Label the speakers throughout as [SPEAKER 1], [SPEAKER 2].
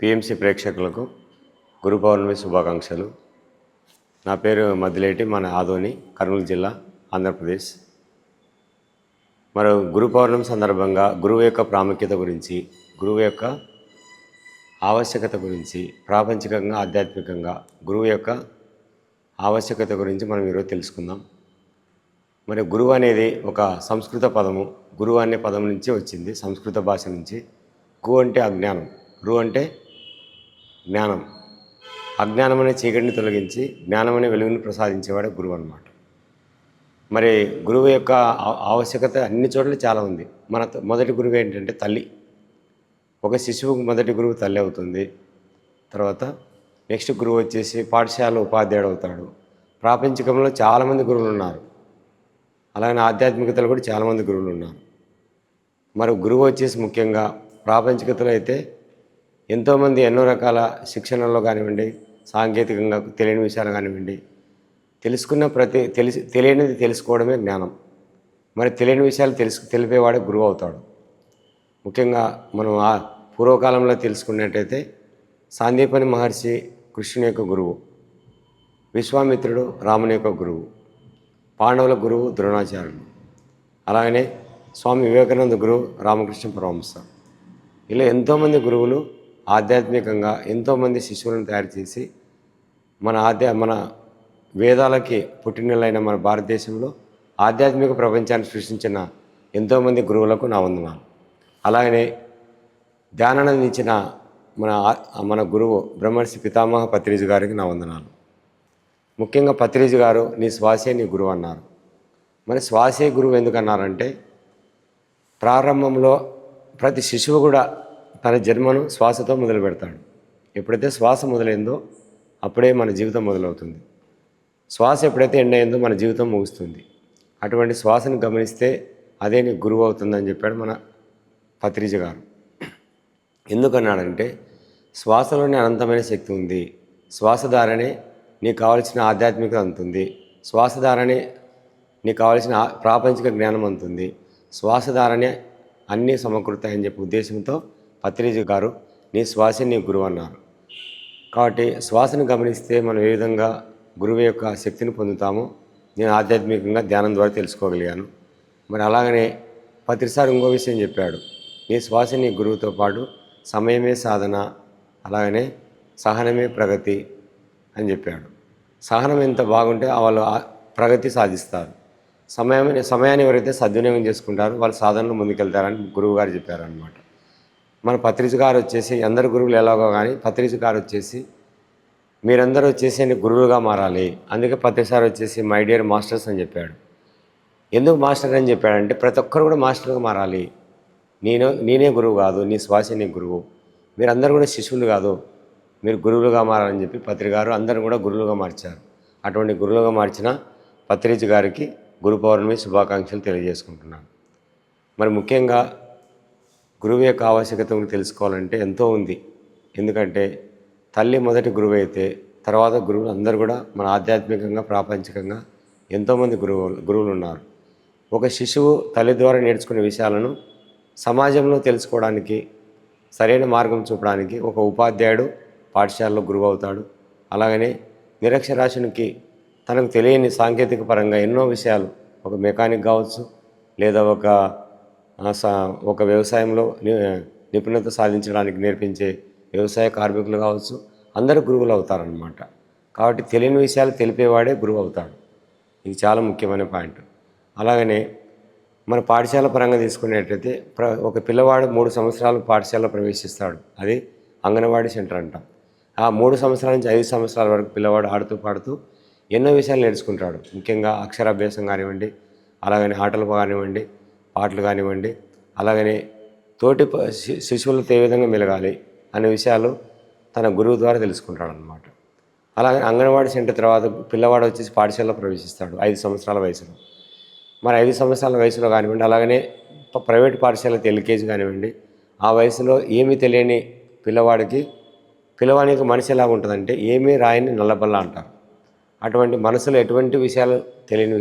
[SPEAKER 1] PMC ప్రేక్షకులకు గురు పౌర్ణమి శుభాకాంక్షలు. నా పేరు మద్దిలేటి, మన ఆదోని, కర్నూలు జిల్లా, ఆంధ్రప్రదేశ్. మరో గురు పౌర్ణమి సందర్భంగా గురువు యొక్క ప్రాముఖ్యత గురించి, గురువు యొక్క ఆవశ్యకత గురించి, ప్రాపంచికంగా ఆధ్యాత్మికంగా గురువు యొక్క ఆవశ్యకత గురించి మనం ఈరోజు తెలుసుకుందాం. మరి గురువు అనేది ఒక సంస్కృత పదము. గురువు అనే పదం నుంచి వచ్చింది, సంస్కృత భాష నుంచి. గు అంటే అజ్ఞానం, రు అంటే జ్ఞానం. అజ్ఞానం అనే చీకటిని తొలగించి జ్ఞానం అనే వెలుగుని ప్రసాదించేవాడే గురువు అన్నమాట. మరి గురువు యొక్క ఆవశ్యకత అన్ని చోట్ల చాలా ఉంది. మన మొదటి గురువు ఏంటంటే తల్లి. ఒక శిశువుకు మొదటి గురువు తల్లి అవుతుంది. తర్వాత నెక్స్ట్ గురువు వచ్చేసి పాఠశాల ఉపాధ్యాయుడు అవుతాడు. ప్రాపంచికంలో చాలామంది గురువులు ఉన్నారు, అలాగే ఆధ్యాత్మికతలో కూడా చాలామంది గురువులు ఉన్నారు. మరి గురువు వచ్చేసి ముఖ్యంగా ప్రాపంచికతలో అయితే ఎంతోమంది ఎన్నో రకాల శిక్షణలో కానివ్వండి, సాంకేతికంగా తెలియని విషయాలు కానివ్వండి, తెలుసుకున్న తెలియనిది తెలుసుకోవడమే జ్ఞానం. మరి తెలియని విషయాలు తెలిపేవాడే గురువు అవుతాడు. ముఖ్యంగా మనం పూర్వకాలంలో తెలుసుకున్నట్టయితే సాందీపని మహర్షి కృష్ణుని యొక్క గురువు, విశ్వామిత్రుడు రాముని యొక్క గురువు, పాండవుల గురువు ద్రోణాచార్యులు, అలాగనే స్వామి వివేకానంద గురువు రామకృష్ణ పరమహంస. ఇలా ఎంతోమంది గురువులు ఆధ్యాత్మికంగా ఎంతోమంది శిష్యులను తయారు చేసి మన వేదాలకి పుట్టినలైన మన భారతదేశంలో ఆధ్యాత్మిక ప్రపంచాన్ని సృష్టించిన ఎంతోమంది గురువులకు నా వందనాలు. అలాగనే ధ్యానాన్ని ఇచ్చిన మన గురువు బ్రహ్మర్షి పితామహ పత్రిజీ గారికి నా వందనాలు. ముఖ్యంగా పత్రిజీ గారు నీ శ్వాసే నీ గురువు అన్నారు. మరి శ్వాసే గురువు ఎందుకన్నారంటే, ప్రారంభంలో ప్రతి శిశువు కూడా తన జన్మను శ్వాసతో మొదలు పెడతాడు. ఎప్పుడైతే శ్వాస మొదలైందో అప్పుడే మన జీవితం మొదలవుతుంది. శ్వాస ఎప్పుడైతే ఎండ్ అయిందో మన జీవితం ముగుస్తుంది. అటువంటి శ్వాసను గమనిస్తే అదే నీ గురువు అవుతుందని చెప్పాడు మన పత్రిజీ గారు. ఎందుకన్నాడంటే, శ్వాసలోనే అనంతమైన శక్తి ఉంది. శ్వాస ద్వారానే నీకు కావాల్సిన ఆధ్యాత్మికత అందుతుంది. శ్వాస ద్వారానే నీకు కావాల్సిన ప్రాపంచిక జ్ఞానం అందుతుంది. శ్వాస ద్వారానే అన్నీ సమకూరుతాయని చెప్పే ఉద్దేశంతో పత్రిజీ గారు నీ శ్వాసే నీ గురువు అన్నారు. కాబట్టి శ్వాసను గమనిస్తే మనం ఏ విధంగా గురువు యొక్క శక్తిని పొందుతామో నేను ఆధ్యాత్మికంగా ధ్యానం ద్వారా తెలుసుకోగలిగాను. మరి అలాగనే పత్రిసారి ఇంకో విషయం చెప్పాడు, నీ శ్వాస నీ గురువుతో పాటు సమయమే సాధన, అలాగనే సహనమే ప్రగతి అని చెప్పాడు. సహనం ఎంత బాగుంటే వాళ్ళు ప్రగతి సాధిస్తారు. సమయాన్ని ఎవరైతే సద్వినియోగం చేసుకుంటారో వాళ్ళు సాధనలో ముందుకెళ్తారని గురువు గారు చెప్పారనమాట. మన పత్రిజీ గారు వచ్చేసి అందరు గురువులు ఎలాగో కానీ పత్రిజీ గారు వచ్చేసి మీరందరూ వచ్చేసి గురువులుగా మారాలి. అందుకే పత్రిసారి వచ్చేసి మై డియర్ మాస్టర్స్ అని చెప్పాడు. ఎందుకు మాస్టర్ అని చెప్పాడంటే, ప్రతి ఒక్కరు కూడా మాస్టర్గా మారాలి. నేనే గురువు కాదు, నీ శ్వాసే నీ గురువు. మీరందరూ కూడా శిష్యులు కాదు, మీరు గురువులుగా మారాలని చెప్పి పత్రి గారు అందరూ కూడా గురువులుగా మార్చారు. అటువంటి గురువులుగా మార్చిన పత్రిజీ గారికి గురు పౌర్ణమి శుభాకాంక్షలు తెలియజేసుకుంటున్నాను. మరి ముఖ్యంగా గురువు యొక్క ఆవశ్యకత తెలుసుకోవాలంటే ఎంతో ఉంది. ఎందుకంటే తల్లి మొదటి గురువు అయితే తర్వాత గురువులు అందరూ కూడా మన ఆధ్యాత్మికంగా ప్రాపంచికంగా ఎంతోమంది గురువులు ఉన్నారు. ఒక శిశువు తల్లి ద్వారా నేర్చుకునే విషయాలను సమాజంలో తెలుసుకోవడానికి, సరైన మార్గం చూపడానికి ఒక ఉపాధ్యాయుడు పాఠశాలలో గురువు అవుతాడు. అలాగనే నిరక్షరాస్యునికి తనకు తెలియని సాంకేతిక పరంగా ఎన్నో విషయాలు, ఒక మెకానిక్ కావచ్చు, లేదా ఒక వ్యవసాయంలో నిపుణత సాధించడానికి నేర్పించే వ్యవసాయ కార్మికులు కావచ్చు, అందరూ గురువులు అవుతారనమాట. కాబట్టి తెలియని విషయాలు తెలిపేవాడే గురువు అవుతాడు. ఇది చాలా ముఖ్యమైన పాయింట్. అలాగనే మన పాఠశాల పరంగా తీసుకునేటైతే ఒక పిల్లవాడు 3 సంవత్సరాలు పాఠశాలలో ప్రవేశిస్తాడు. అది అంగన్వాడీ సెంటర్ అంటాం. ఆ 3 సంవత్సరాల నుంచి 5 సంవత్సరాల వరకు పిల్లవాడు ఆడుతూ పాడుతూ ఎన్నో విషయాలు నేర్చుకుంటాడు. ముఖ్యంగా అక్షరాభ్యాసం కానివ్వండి, అలాగనే ఆటలు కానివ్వండి, పాటలు కానివ్వండి, అలాగనే తోటి శిశువులతో ఏ విధంగా మెలగాలి అనే విషయాలు తన గురువు ద్వారా తెలుసుకుంటాడు అన్నమాట. అలాగే అంగన్వాడీ సెంటర్ తర్వాత పిల్లవాడు వచ్చేసి పాఠశాలలో ప్రవేశిస్తాడు 5 సంవత్సరాల వయసులో. మరి 5 సంవత్సరాల వయసులో కానివ్వండి, అలాగనే ప్రైవేట్ పాఠశాలకు ఎల్కేజీ కానివ్వండి, ఆ వయసులో ఏమీ తెలియని పిల్లవానికి మనసు ఎలా ఉంటుందంటే ఏమీ రాయని నల్లబల్ల అంటారు. అటువంటి మనసులో ఎటువంటి విషయాలు తెలియని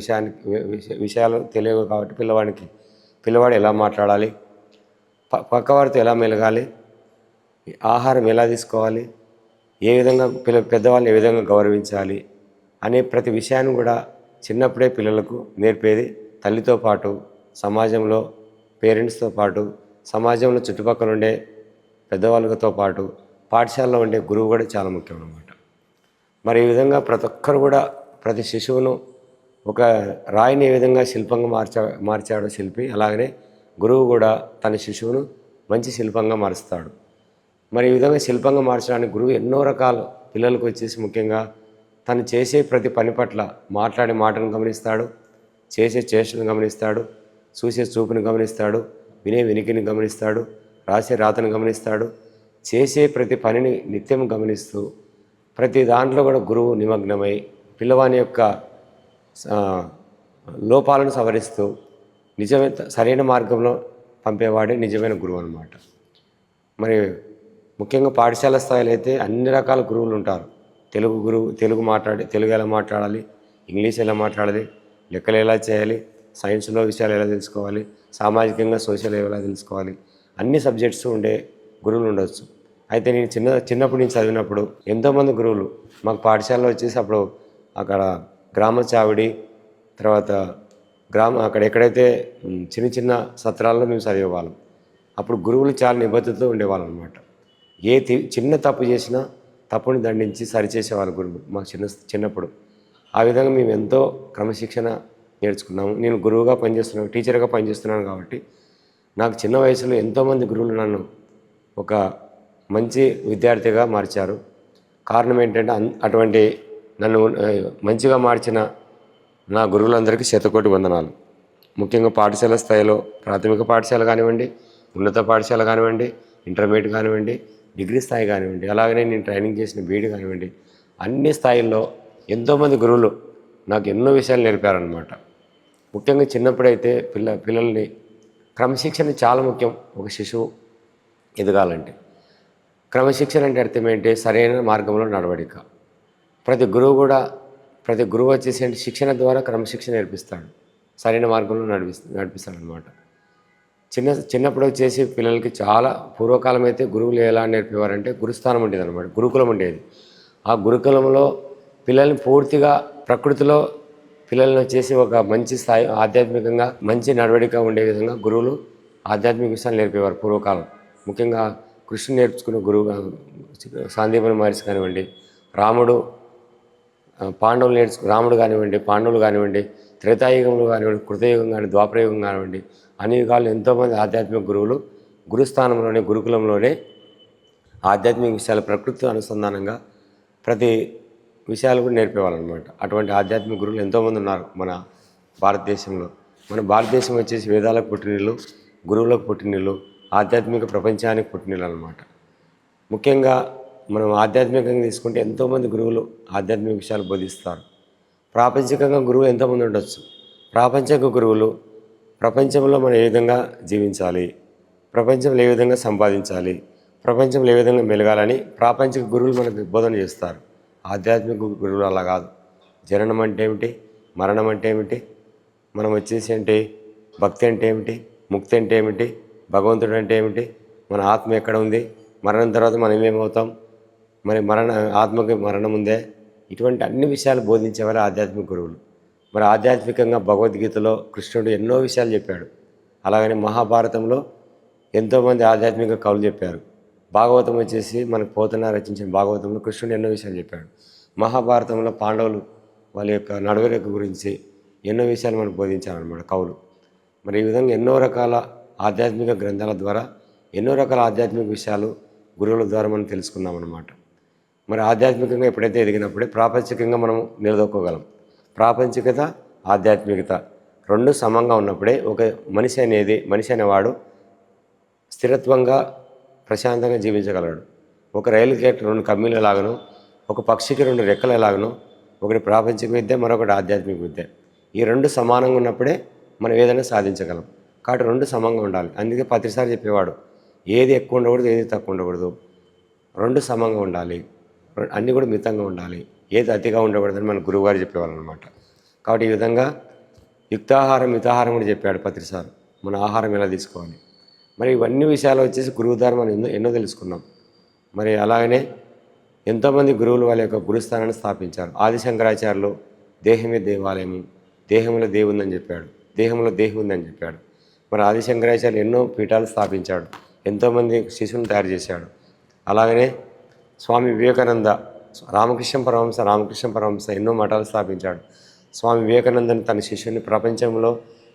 [SPEAKER 1] విషయాలు తెలియవు. కాబట్టి పిల్లవాడు ఎలా మాట్లాడాలి, పక్కవారితో ఎలా మెలగాలి, ఈ ఆహారం ఎలా తీసుకోవాలి, ఏ విధంగా పెద్దవాళ్ళని ఏ విధంగా గౌరవించాలి అనే ప్రతి విషయాన్ని కూడా చిన్నప్పుడే పిల్లలకు నేర్పేది తల్లితో పాటు సమాజంలో పేరెంట్స్తో పాటు సమాజంలో చుట్టుపక్కల ఉండే పెద్దవాళ్ళతో పాటు పాఠశాలలో ఉండే గురువు కూడా చాలా ముఖ్యం అన్నమాట. మరి ఈ విధంగా ప్రతి ఒక్కరు కూడా ప్రతి శిశువును ఒక రాయిని ఏ విధంగా శిల్పంగా మార్చాడో శిల్పి, అలాగనే గురువు కూడా తన శిశువును మంచి శిల్పంగా మారుస్తాడు. మరి ఈ విధంగా శిల్పంగా మార్చడానికి గురువు ఎన్నో రకాల పిల్లలకు వచ్చేసి ముఖ్యంగా తను చేసే ప్రతి పని పట్ల మాట్లాడే మాటను గమనిస్తాడు, చేసే చేష్టను గమనిస్తాడు, చూసే చూపుని గమనిస్తాడు, వినే వినికిని గమనిస్తాడు, రాసే రాతను గమనిస్తాడు. చేసే ప్రతి పనిని నిత్యం గమనిస్తూ ప్రతి దాంట్లో కూడా గురువు నిమగ్నమై పిల్లవాని యొక్క లోపాలను సవరిస్తూ నిజమైన సరైన మార్గంలో పంపేవాడే నిజమైన గురువు అన్నమాట. మరి ముఖ్యంగా పాఠశాల స్థాయిలో అయితే అన్ని రకాల గురువులు ఉంటారు. తెలుగు గురువు తెలుగు ఎలా మాట్లాడాలి, ఇంగ్లీష్ ఎలా మాట్లాడాలి, లెక్కలు ఎలా చేయాలి, సైన్స్లో విషయాలు ఎలా తెలుసుకోవాలి, సామాజికంగా సోషల్ ఎలా తెలుసుకోవాలి, అన్ని సబ్జెక్ట్స్ ఉండే గురువులు ఉండవచ్చు. అయితే నేను చిన్నప్పుడు నేను చదివినప్పుడు ఎంతోమంది గురువులు మాకు పాఠశాలలో వచ్చేసి అప్పుడు అక్కడ గ్రామ చావిడి తర్వాత అక్కడ ఎక్కడైతే చిన్న చిన్న సత్రాల్లో మేము చదివేవాళ్ళం. అప్పుడు గురువులు చాలా నిబద్ధతతో ఉండేవాళ్ళం అనమాట. చిన్న తప్పు చేసినా తప్పుని దండించి సరిచేసేవాళ్ళు గురువు మాకు చిన్నప్పుడు. ఆ విధంగా మేము ఎంతో క్రమశిక్షణ నేర్చుకున్నాము. నేను గురువుగా పనిచేస్తున్నాను, టీచర్గా పనిచేస్తున్నాను కాబట్టి నాకు చిన్న వయసులో ఎంతోమంది గురువులు నన్ను ఒక మంచి విద్యార్థిగా మార్చారు. కారణం ఏంటంటే అటువంటి నన్ను మంచిగా మార్చిన నా గురువులందరికీ శతకోటి వందనాలు. ముఖ్యంగా పాఠశాల స్థాయిలో ప్రాథమిక పాఠశాల కానివ్వండి, ఉన్నత పాఠశాల కానివ్వండి, ఇంటర్మీడియట్ కానివ్వండి, డిగ్రీ స్థాయి కానివ్వండి, అలాగనే నేను ట్రైనింగ్ చేసిన బీఈడీ కానివ్వండి, అన్ని స్థాయిల్లో ఎంతోమంది గురువులు నాకు ఎన్నో విషయాలు నేర్పారనమాట. ముఖ్యంగా చిన్నప్పుడైతే పిల్లల్ని క్రమశిక్షణ చాలా ముఖ్యం. ఒక శిశువు ఎదగాలంటే క్రమశిక్షణ అంటే అర్థం ఏంటి? సరైన మార్గంలో నడవడిక. ప్రతి గురువు వచ్చేసి శిక్షణ ద్వారా క్రమశిక్షణ నేర్పిస్తాడు, సరైన మార్గంలో నడిపిస్తాడు అనమాట. చిన్నప్పుడు వచ్చేసి పిల్లలకి చాలా పూర్వకాలం అయితే గురువులు ఎలా నేర్పేవారంటే గురుస్థానం ఉండేది అనమాట, గురుకులం ఉండేది. ఆ గురుకులంలో పిల్లల్ని పూర్తిగా ప్రకృతిలో పిల్లల్ని వచ్చేసి ఒక మంచి స్థాయి ఆధ్యాత్మికంగా మంచి నడవడిక ఉండే విధంగా గురువులు ఆధ్యాత్మిక విషయాలు నేర్పేవారు పూర్వకాలం. ముఖ్యంగా కృష్ణుని నేర్చుకున్న గురువుగా సాందీపని మహర్షి కానివ్వండి, రాముడు కానివ్వండి, పాండవులు కానివ్వండి, త్రేతాయుగంలో కానివ్వండి, కృతయుగం కానీ ద్వాపరయుగం కానివ్వండి, అన్ని యుగాలు ఎంతోమంది ఆధ్యాత్మిక గురువులు గురుస్థానంలోనే గురుకులంలోనే ఆధ్యాత్మిక విషయాలు ప్రకృతి అనుసంధానంగా ప్రతి విషయాలు కూడా నేర్పేవాళ్ళు అనమాట. అటువంటి ఆధ్యాత్మిక గురువులు ఎంతోమంది ఉన్నారు మన భారతదేశంలో. మన భారతదేశం వచ్చేసి వేదాలకు పుట్టినిల్లు, గురువులకు పుట్టినిల్లు, ఆధ్యాత్మిక ప్రపంచానికి పుట్టినిల్లు అనమాట. ముఖ్యంగా మనం ఆధ్యాత్మికంగా తీసుకుంటే ఎంతోమంది గురువులు ఆధ్యాత్మిక విషయాలు బోధిస్తారు. ప్రాపంచికంగా గురువులు ఎంతోమంది ఉండొచ్చు. ప్రాపంచిక గురువులు ప్రపంచంలో మనం ఏ విధంగా జీవించాలి, ప్రపంచంలో ఏ విధంగా సంపాదించాలి, ప్రపంచంలో ఏ విధంగా మెలగాలని ప్రాపంచిక గురువులు మనకు బోధన చేస్తారు. ఆధ్యాత్మిక గురువులు అలా కాదు. జననం అంటే ఏమిటి, మరణం అంటే ఏమిటి, మనం వచ్చేసి అంటే భక్తి అంటే ఏమిటి, ముక్తి అంటే ఏమిటి, భగవంతుడు అంటే ఏమిటి, మన ఆత్మ ఎక్కడ ఉంది, మరణం తర్వాత మనం ఏమవుతాం, మరి ఆత్మకి మరణం ఉందే, ఇటువంటి అన్ని విషయాలు బోధించేవారు ఆధ్యాత్మిక గురువులు. మరి ఆధ్యాత్మికంగా భగవద్గీతలో కృష్ణుడు ఎన్నో విషయాలు చెప్పాడు. అలాగని మహాభారతంలో ఎంతోమంది ఆధ్యాత్మిక కవులు చెప్పారు. భాగవతం వచ్చేసి మనకు పోతన రచించిన భాగవతంలో కృష్ణుడు ఎన్నో విషయాలు చెప్పాడు. మహాభారతంలో పాండవులు వాళ్ళ యొక్క నడవడిక గురించి ఎన్నో విషయాలు మనకు బోధించారన్నమాట కవులు. మరి ఈ విధంగా ఎన్నో రకాల ఆధ్యాత్మిక గ్రంథాల ద్వారా ఎన్నో రకాల ఆధ్యాత్మిక విషయాలు గురువుల ద్వారా మనం తెలుసుకున్నామన్నమాట. మరి ఆధ్యాత్మికంగా ఎప్పుడైతే ఎదిగినప్పుడే ప్రాపంచికంగా మనం నిలదొక్కోగలం. ప్రాపంచికత, ఆధ్యాత్మికత రెండు సమంగా ఉన్నప్పుడే ఒక మనిషి అనేవాడు స్థిరత్వంగా ప్రశాంతంగా జీవించగలడు. ఒక రైలుకి రెండు కమ్మీలు ఎలాగనో, ఒక పక్షికి రెండు రెక్కలు ఎలాగనో, ఒకటి ప్రాపంచిక విద్య, మరొకటి ఆధ్యాత్మిక విద్య. ఈ రెండు సమానంగా ఉన్నప్పుడే మనం ఏదైనా సాధించగలం. కాబట్టి రెండు సమంగా ఉండాలి. అందుకే ప్రతిసారి చెప్పేవాడు, ఏది ఎక్కువ ఉండకూడదు, ఏది తక్కువ ఉండకూడదు, రెండు సమంగా ఉండాలి, అన్నీ కూడా మితంగా ఉండాలి, ఏది అతిగా ఉండకూడదని మన గురువుగారు చెప్పేవాళ్ళు అనమాట. కాబట్టి ఈ విధంగా యుక్తాహారం మితాహారం కూడా చెప్పాడు ప్రతిసారి, మన ఆహారం ఎలా తీసుకోవాలి. మరి ఇవన్నీ విషయాలు వచ్చేసి గురువు ద్వారా మనం ఎన్నో తెలుసుకున్నాం. మరి అలాగనే ఎంతోమంది గురువులు వాళ్ళ యొక్క గురుస్థానాన్ని స్థాపించారు. ఆది శంకరాచార్యులు దేహమే దేవాలయము, దేహంలో దేవుందని చెప్పాడు, దేహంలో దేహం ఉందని చెప్పాడు. మరి ఆది శంకరాచార్యులు ఎన్నో పీఠాలు స్థాపించాడు, ఎంతోమంది శిష్యులను తయారు చేశాడు. అలాగనే స్వామి వివేకానంద, రామకృష్ణ పరమహంస ఎన్నో మఠాలు స్థాపించాడు. స్వామి వివేకానందని తన శిష్యుని ప్రపంచంలో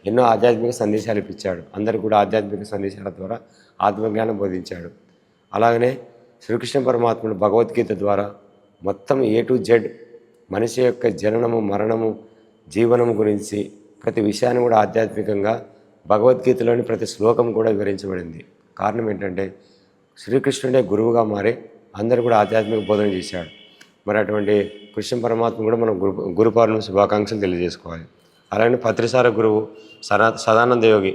[SPEAKER 1] ఎన్నో ఆధ్యాత్మిక సందేశాలు ఇప్పించాడు. అందరూ కూడా ఆధ్యాత్మిక సందేశాల ద్వారా ఆత్మజ్ఞానం బోధించాడు. అలాగనే శ్రీకృష్ణ పరమాత్ముడు భగవద్గీత ద్వారా మొత్తం A to Z మనిషి యొక్క జననము, మరణము, జీవనము గురించి ప్రతి విషయాన్ని కూడా ఆధ్యాత్మికంగా భగవద్గీతలోని ప్రతి శ్లోకం కూడా వివరించబడింది. కారణం ఏంటంటే శ్రీకృష్ణుడే గురువుగా మారి అందరూ కూడా ఆధ్యాత్మిక బోధన చేశాడు. మరి అటువంటి కృష్ణ పరమాత్మ కూడా మనం గురు పౌర్ణమి శుభాకాంక్షలు తెలియజేసుకోవాలి. అలాగే పత్రిసార గురువు సదానంద యోగి,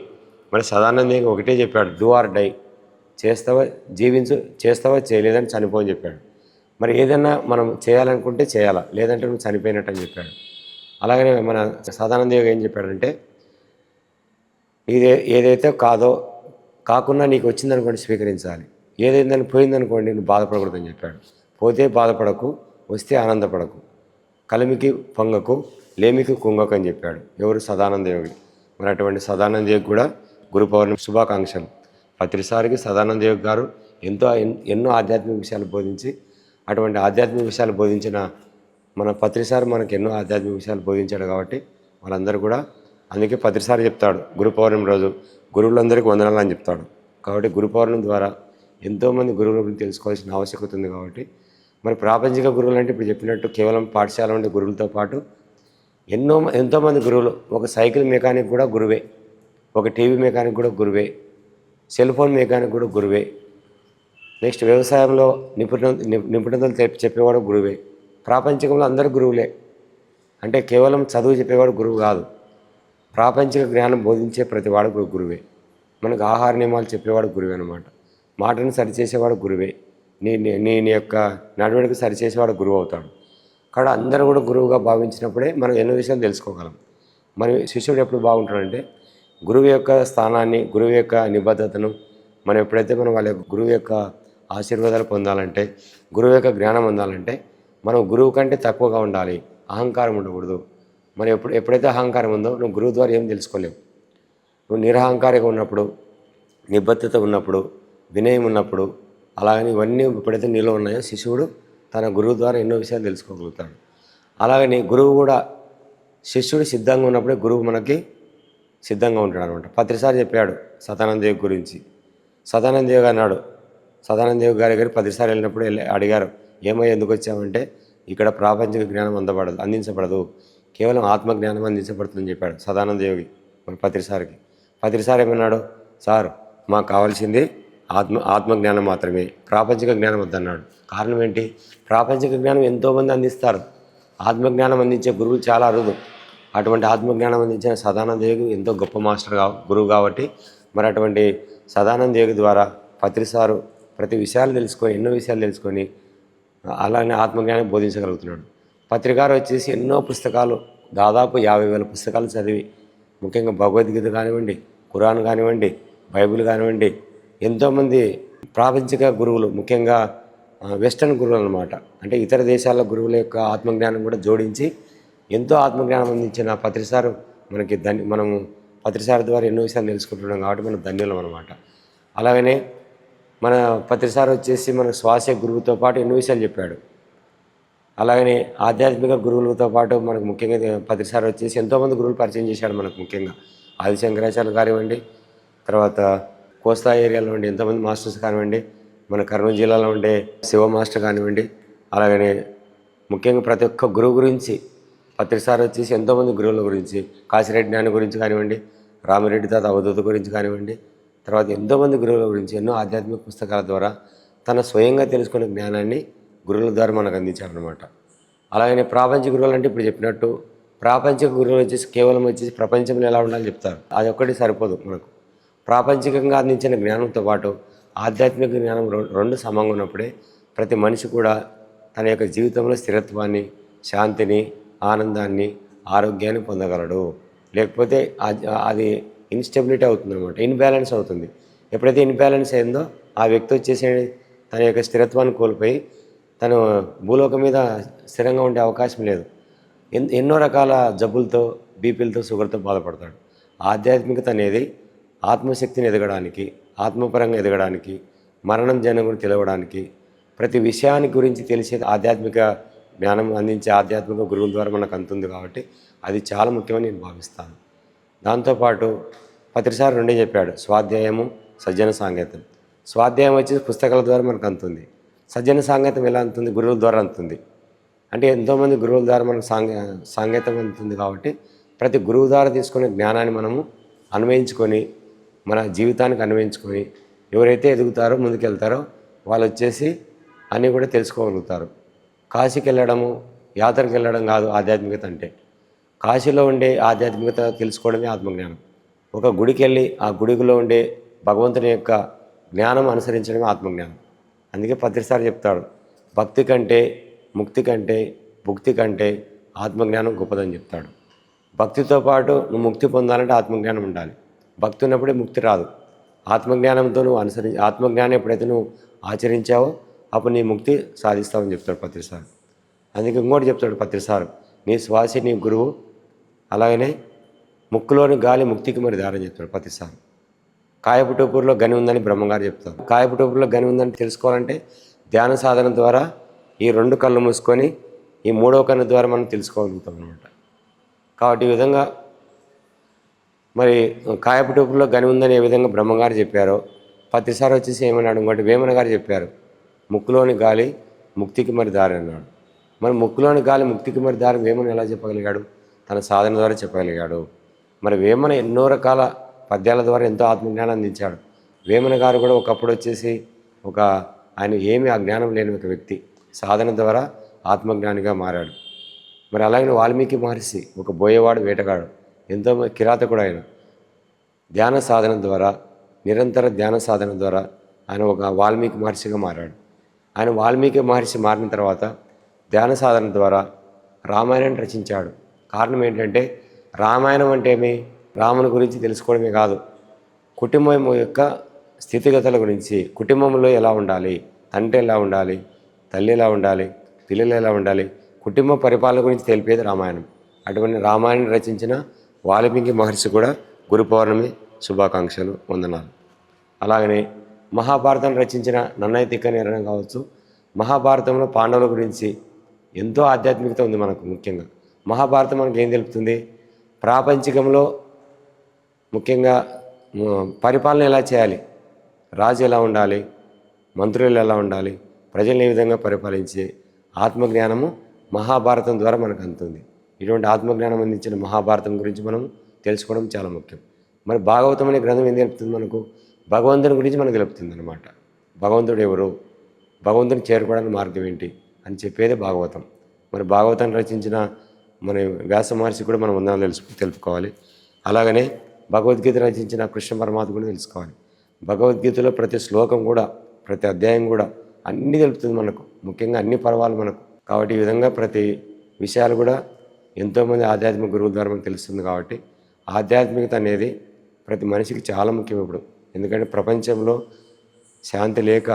[SPEAKER 1] మరి సదానంద యోగి ఒకటే చెప్పాడు, డూ ఆర్ డై, చేస్తావా జీవించు, చేస్తావా చేయలేదని చనిపోని చెప్పాడు. మరి ఏదైనా మనం చేయాలనుకుంటే చేయాలా, లేదంటే నువ్వు చనిపోయినట్టు అని చెప్పాడు. అలాగనే మన సదానంద యోగి ఏం చెప్పాడంటే, ఏదైతే కాకుండా నీకు వచ్చిందనుకోండి స్వీకరించాలి, ఏదైతే పోయిందనుకోండి నువ్వు బాధపడకూడదని చెప్పాడు. పోతే బాధపడకు, వస్తే ఆనందపడకు, కలిమికి పొంగకు, లేమికి కుంగకు అని చెప్పాడు. ఎవరు? సదానంద యోగి. మరి అటువంటి సదానంద యోగి కూడా గురు పౌర్ణమి శుభాకాంక్షలు. ప్రతిసారికి సదానంద యోగి గారు ఎన్నో ఆధ్యాత్మిక విషయాలు బోధించి, అటువంటి ఆధ్యాత్మిక విషయాలు బోధించిన మన పత్రిసారి మనకు ఎన్నో ఆధ్యాత్మిక విషయాలు బోధించాడు. కాబట్టి వాళ్ళందరూ కూడా, అందుకే పత్రిసారి చెప్తాడు గురు పౌర్ణమి రోజు గురువులందరికీ వందనాలు అని చెప్తాడు. కాబట్టి గురు పౌర్ణమి ద్వారా ఎంతోమంది గురువుల గురించి తెలుసుకోవాల్సిన ఆవశ్యకత ఉంది. కాబట్టి మరి ప్రాపంచిక గురువులు అంటే ఇప్పుడు చెప్పినట్టు కేవలం పాఠశాల ఉండే గురువులతో పాటు ఎంతోమంది గురువులు, ఒక సైకిల్ మెకానిక్ కూడా గురువే, ఒక టీవీ మెకానిక్ కూడా గురువే, సెల్ ఫోన్ మెకానిక్ కూడా గురువే, నెక్స్ట్ వ్యవసాయంలో నిపుణతలు చెప్పేవాడు గురువే. ప్రాపంచికంలో అందరూ గురువులే. అంటే కేవలం చదువు చెప్పేవాడు గురువు కాదు, ప్రాపంచిక జ్ఞానం బోధించే ప్రతివాడు గురువే. మనకు ఆహార నియమాలు చెప్పేవాడు గురువే అనమాట. మాటను సరిచేసేవాడు గురువే. నీ యొక్క నడవడికి సరిచేసేవాడు గురువు అవుతాడు. కాబట్టి అందరూ కూడా గురువుగా భావించినప్పుడే మనం ఎన్నో విషయాలు తెలుసుకోగలం. మరి శిష్యుడు ఎప్పుడు బాగుంటాడంటే గురువు యొక్క స్థానాన్ని, గురువు యొక్క నిబద్ధతను మనం ఎప్పుడైతే వాళ్ళ యొక్క గురువు యొక్క ఆశీర్వాదాలు పొందాలంటే, గురువు యొక్క జ్ఞానం పొందాలంటే మనం గురువు కంటే తక్కువగా ఉండాలి, అహంకారం ఉండకూడదు. మరి ఎప్పుడైతే అహంకారం ఉందో నువ్వు గురువు ద్వారా ఏం తెలుసుకోలేవు. నువ్వు నిరహంకారిగా ఉన్నప్పుడు, నిబద్ధత ఉన్నప్పుడు, వినయం ఉన్నప్పుడు, అలాగని ఇవన్నీ ఎప్పుడైతే నీలో ఉన్నాయో శిష్యుడు తన గురువు ద్వారా ఎన్నో విషయాలు తెలుసుకోగలుగుతాడు. అలాగని గురువు కూడా, శిష్యుడు సిద్ధంగా ఉన్నప్పుడే గురువు మనకి సిద్ధంగా ఉంటాడు అనమాట. పత్రిసారి చెప్పాడు సదానంద యోగి గురించి. సదానంద యోగి అన్నాడు, సదానంద యోగి గారి దగ్గర 10 సార్లు వెళ్ళినప్పుడు అడిగారు, ఏమయ్య ఎందుకు వచ్చామంటే ఇక్కడ ప్రాపంచిక జ్ఞానం అందించబడదు, కేవలం ఆత్మజ్ఞానం అందించబడుతుందని చెప్పాడు సదానంద యోగి మన పత్రిసారి ఏమన్నాడు, సార్ మాకు కావాల్సింది ఆత్మజ్ఞానం మాత్రమే, ప్రాపంచిక జ్ఞానం వద్దన్నాడు. కారణం ఏంటి? ప్రాపంచిక జ్ఞానం ఎంతోమంది అందిస్తారు, ఆత్మజ్ఞానం అందించే గురువులు చాలా అరుదు. అటువంటి ఆత్మజ్ఞానం అందించిన సదానంద యోగి ఎంతో గొప్ప గురువు కాబట్టి మరి అటువంటి సదానంద యోగి ద్వారా పత్రిసారు ప్రతి విషయాలు తెలుసుకొని, ఎన్నో విషయాలు తెలుసుకొని అలానే ఆత్మజ్ఞానం బోధించగలుగుతున్నాడు. పత్రికారు వచ్చేసి ఎన్నో పుస్తకాలు, దాదాపు 50,000 పుస్తకాలు చదివి, ముఖ్యంగా భగవద్గీత కానివ్వండి, ఖురాన్ కానివ్వండి, బైబిల్ కానివ్వండి, ఎంతోమంది ప్రాపంచిక గురువులు, ముఖ్యంగా వెస్టర్న్ గురువులు అనమాట, అంటే ఇతర దేశాల గురువుల యొక్క ఆత్మజ్ఞానం కూడా జోడించి ఎంతో ఆత్మజ్ఞానం అందించిన పత్రిసారు మనము పత్రిసారి ద్వారా ఎన్నో విషయాలు తెలుసుకుంటున్నాం. కాబట్టి మనం ధన్యులం అనమాట. అలాగనే మన పత్రిసారి వచ్చేసి మన శ్వాస గురువుతో పాటు ఎన్నో విషయాలు చెప్పాడు. అలాగనే ఆధ్యాత్మిక గురువులతో పాటు మనకు ముఖ్యంగా పత్రిసారి వచ్చేసి ఎంతోమంది గురువులు పరిచయం చేశాడు మనకు. ముఖ్యంగా ఆది శంకరాచార్యులు కానివ్వండి, తర్వాత కోస్తా ఏరియాలో ఉండే ఎంతోమంది మాస్టర్స్ కానివ్వండి, మన కర్నూలు జిల్లాలో ఉండే శివ మాస్టర్ కానివ్వండి, అలాగనే ముఖ్యంగా ప్రతి ఒక్క గురువు గురించి పత్రిసారి వచ్చేసి ఎంతోమంది గురువుల గురించి, కాశిరెడ్డి జ్ఞాని గురించి కానివ్వండి, రామిరెడ్డి తాత అవధూత గురించి కానివ్వండి, తర్వాత ఎంతోమంది గురువుల గురించి ఎన్నో ఆధ్యాత్మిక పుస్తకాల ద్వారా తన స్వయంగా తెలుసుకునే జ్ఞానాన్ని గురువుల ద్వారా మనకు అందించారనమాట. అలాగనే ప్రాపంచిక గురువులు అంటే ఇప్పుడు చెప్పినట్టు ప్రాపంచిక గురువులు వచ్చేసి కేవలం వచ్చేసి ప్రపంచంలో ఎలా ఉండాలని చెప్తారు. అది ఒక్కటి సరిపోదు మనకు. ప్రాపంచికంగా అందించిన జ్ఞానంతో పాటు ఆధ్యాత్మిక జ్ఞానం రెండు సమంగా ఉన్నప్పుడే ప్రతి మనిషి కూడా తన యొక్క జీవితంలో స్థిరత్వాన్ని, శాంతిని, ఆనందాన్ని, ఆరోగ్యాన్ని పొందగలడు. లేకపోతే అది ఇన్స్టెబిలిటీ అవుతుంది అనమాట, ఇన్బ్యాలెన్స్ అవుతుంది. ఎప్పుడైతే ఇన్బ్యాలెన్స్ అయిందో ఆ వ్యక్తి వచ్చేసి తన యొక్క స్థిరత్వాన్ని కోల్పోయి తను భూలోకం మీద స్థిరంగా ఉండే అవకాశం లేదు. ఎన్నో రకాల జబ్బులతో, బీపీలతో, షుగర్తో బాధపడతాడు. ఆధ్యాత్మికత అనేది ఆత్మశక్తిని ఎదగడానికి, ఆత్మపరంగా ఎదగడానికి, మరణం జనం గురించి తెలవడానికి, ప్రతి విషయాన్ని గురించి తెలిసేది ఆధ్యాత్మిక జ్ఞానం అందించే ఆధ్యాత్మిక గురువుల ద్వారా మనకు అందుతుంది కాబట్టి అది చాలా ముఖ్యమని నేను భావిస్తాను. దాంతోపాటు పత్రిసారి రెండే చెప్పాడు, స్వాధ్యాయము, సజ్జన సాంగత్యం. స్వాధ్యాయం వచ్చి పుస్తకాల ద్వారా మనకు అందుతుంది. సజ్జన సాంగత్యం ఎలా అందుతుంది? గురువుల ద్వారా అందుతుంది. అంటే ఎంతోమంది గురువుల ద్వారా మనకు సాంగత్యం అందుతుంది కాబట్టి ప్రతి గురువు ద్వారా తీసుకునే జ్ఞానాన్ని మనము అన్వయించుకొని మన జీవితానికి అన్వయించుకొని ఎవరైతే ఎదుగుతారో ముందుకెళ్తారో వాళ్ళు వచ్చేసి అన్నీ కూడా తెలుసుకోగలుగుతారు. కాశీకి వెళ్ళడము, యాత్రకు వెళ్ళడం కాదు ఆధ్యాత్మికత అంటే. కాశీలో ఉండే ఆధ్యాత్మికత తెలుసుకోవడమే ఆత్మజ్ఞానం. ఒక గుడికి వెళ్ళి ఆ గుడిలో ఉండే భగవంతుని యొక్క జ్ఞానం అనుసరించడమే ఆత్మజ్ఞానం. అందుకే పత్రిసారి చెప్తాడు, భక్తి కంటే, ముక్తి కంటే, భుక్తి కంటే ఆత్మజ్ఞానం గొప్పదని చెప్తాడు. భక్తితో పాటు నువ్వు ముక్తి పొందాలంటే ఆత్మజ్ఞానం ఉండాలి. భక్తి ఉన్నప్పుడే ముక్తి రాదు. ఆత్మజ్ఞానంతో నువ్వు ఆత్మజ్ఞానం ఎప్పుడైతే నువ్వు ఆచరించావో అప్పుడు నీ ముక్తి సాధిస్తావని చెప్తాడు పత్రిసారు. అందుకే ఇంకోటి చెప్తాడు పత్రిసారు, నీ శ్వాస నీ గురువు, అలాగనే ముక్కులోని గాలి ముక్తికి మరి దారని చెప్తాడు పత్రిసారు. కాయపుటూపురులో గని ఉందని బ్రహ్మంగారు చెప్తారు. కాయపుటూపురులో గని ఉందని తెలుసుకోవాలంటే ధ్యాన సాధన ద్వారా ఈ రెండు కళ్ళు మూసుకొని ఈ మూడవ కన్ను ద్వారా మనం తెలుసుకోగలుగుతాం అనమాట. కాబట్టి ఈ విధంగా మరి కాయపుటూపురులో గని ఉందని ఏ విధంగా బ్రహ్మంగారు చెప్పారో పత్రిసారి వచ్చేసి ఏమన్నాడు, ఇంకోటి వేమన గారు చెప్పారు, ముక్కులోని గాలి ముక్తికి మరి దారి అన్నాడు. మరి ముక్కులోని గాలి ముక్తికి మరి దారి వేమన ఎలా చెప్పగలిగాడు? తన సాధన ద్వారా చెప్పగలిగాడు. మరి వేమన ఎన్నో రకాల పద్యాల ద్వారా ఎంతో ఆత్మజ్ఞానం అందించాడు. వేమన గారు కూడా ఒకప్పుడు వచ్చేసి ఆయన ఏమీ ఆ జ్ఞానం లేని ఒక వ్యక్తి సాధన ద్వారా ఆత్మజ్ఞానిగా మారాడు. మరి అలాగే వాల్మీకి మహర్షి ఒక బోయేవాడు, వేటగాడు, ఎంతో కిరాతకుడు. ఆయన ధ్యాన సాధన ద్వారా, నిరంతర ధ్యాన సాధన ద్వారా ఆయన ఒక వాల్మీకి మహర్షిగా మారాడు. ఆయన వాల్మీకి మహర్షి మారిన తర్వాత ధ్యాన సాధన ద్వారా రామాయణాన్ని రచించాడు. కారణం ఏంటంటే రామాయణం అంటే ఏమి? రాముని గురించి తెలుసుకోవడమే కాదు, కుటుంబం యొక్క స్థితిగతుల గురించి, కుటుంబంలో ఎలా ఉండాలి, తండ్రి ఎలా ఉండాలి, తల్లి ఎలా ఉండాలి, పిల్లలు ఎలా ఉండాలి, కుటుంబ పరిపాలన గురించి తెలిపేది రామాయణం. అటువంటి రామాయణం రచించిన వాల్మీకి మహర్షి కూడా గురు పౌర్ణమి శుభాకాంక్షలు, వందనాలు. అలాగనే మహాభారతాన్ని రచించిన నన్నయ్య తిక్కనేరడం కావచ్చు. మహాభారతంలో పాండవుల గురించి ఎంతో ఆధ్యాత్మికత ఉంది మనకు. ముఖ్యంగా మహాభారతం మనకు ఏం తెలుపుతుంది? ప్రాపంచికంలో ముఖ్యంగా పరిపాలన ఎలా చేయాలి, రాజు ఎలా ఉండాలి, మంత్రులు ఎలా ఉండాలి, ప్రజల్ని ఏ విధంగా పరిపాలించే ఆత్మజ్ఞానము మహాభారతం ద్వారా మనకు అందుతుంది. ఇటువంటి ఆత్మజ్ఞానం అందించిన మహాభారతం గురించి మనం తెలుసుకోవడం చాలా ముఖ్యం. మరి భాగవతం అనే గ్రంథం ఏం తెలుపుతుంది మనకు? భగవంతుని గురించి మనకు తెలుపుతుంది అనమాట. భగవంతుడు ఎవరు, భగవంతుని చేరుకోవడానికి మార్గం ఏంటి అని చెప్పేదే భాగవతం. మరి భాగవతాన్ని రచించిన మన వ్యాస మహర్షి కూడా మనం ఉందని తెలుపుకోవాలి. అలాగనే భగవద్గీత రచించిన కృష్ణ పరమాత్మ కూడా తెలుసుకోవాలి. భగవద్గీతలో ప్రతి శ్లోకం కూడా, ప్రతి అధ్యాయం కూడా అన్నీ తెలుపుతుంది మనకు, ముఖ్యంగా అన్ని పర్వాలు మనకు. కాబట్టి ఈ విధంగా ప్రతి విషయాలు కూడా ఎంతోమంది ఆధ్యాత్మిక గురువుల ద్వారా మనకు తెలుస్తుంది. కాబట్టి ఆధ్యాత్మికత అనేది ప్రతి మనిషికి చాలా ముఖ్యం ఇప్పుడు. ఎందుకంటే ప్రపంచంలో శాంతి లేక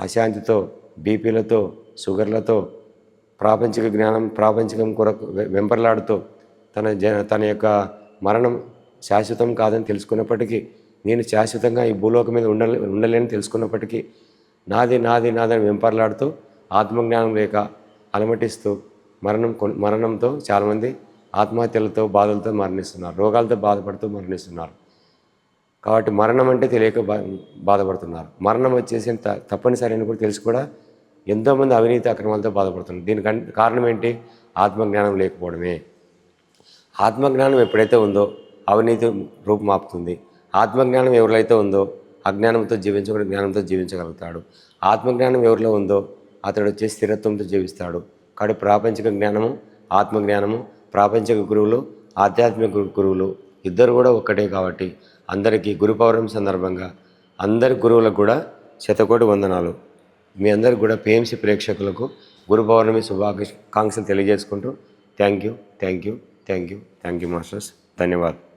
[SPEAKER 1] అశాంతితో, బీపీలతో, షుగర్లతో, ప్రాపంచిక జ్ఞానం, ప్రాపంచికం కొరకు వెంపర్లాడుతూ తన యొక్క మరణం శాశ్వతం కాదని తెలుసుకున్నప్పటికీ, నేను శాశ్వతంగా ఈ భూలోకం మీద ఉండలేని తెలుసుకున్నప్పటికీ నాదని వెంపర్లాడుతూ ఆత్మజ్ఞానం లేక అలమటిస్తూ మరణంతో చాలామంది ఆత్మహత్యలతో, బాధలతో మరణిస్తున్నారు, రోగాలతో బాధపడుతూ మరణిస్తున్నారు. కాబట్టి మరణం అంటే తెలియక బాధపడుతున్నారు. మరణం వచ్చేసి తప్పనిసరి అని కూడా తెలిసి కూడా ఎంతోమంది అవినీతి అక్రమాలతో బాధపడుతున్నారు. దీనికి కారణం ఏంటి? ఆత్మజ్ఞానం లేకపోవడమే. ఆత్మజ్ఞానం ఎప్పుడైతే ఉందో అవినీతి రూపుమాపుతుంది. ఆత్మజ్ఞానం ఎవరిలో ఉందో అజ్ఞానంతో జీవించకుండా జ్ఞానంతో జీవించగలుగుతాడు. ఆత్మజ్ఞానం ఎవరిలో ఉందో అతడు వచ్చే స్థిరత్వంతో జీవిస్తాడు. కాబట్టి ప్రాపంచిక జ్ఞానము, ఆత్మజ్ఞానము, ప్రాపంచిక గురువులు, ఆధ్యాత్మిక గురువులు ఇద్దరు కూడా ఒక్కటే. కాబట్టి అందరికీ గురు పౌర్ణమి సందర్భంగా అందరి గురువులకు కూడా శతకోటి వందనాలు. మీ అందరికి కూడా పిఎంసి ప్రేక్షకులకు గురు పౌర్ణమి శుభాకాంక్షలు తెలియజేసుకుంటూ థ్యాంక్ యూ మాస్టర్స్. ధన్యవాదాలు.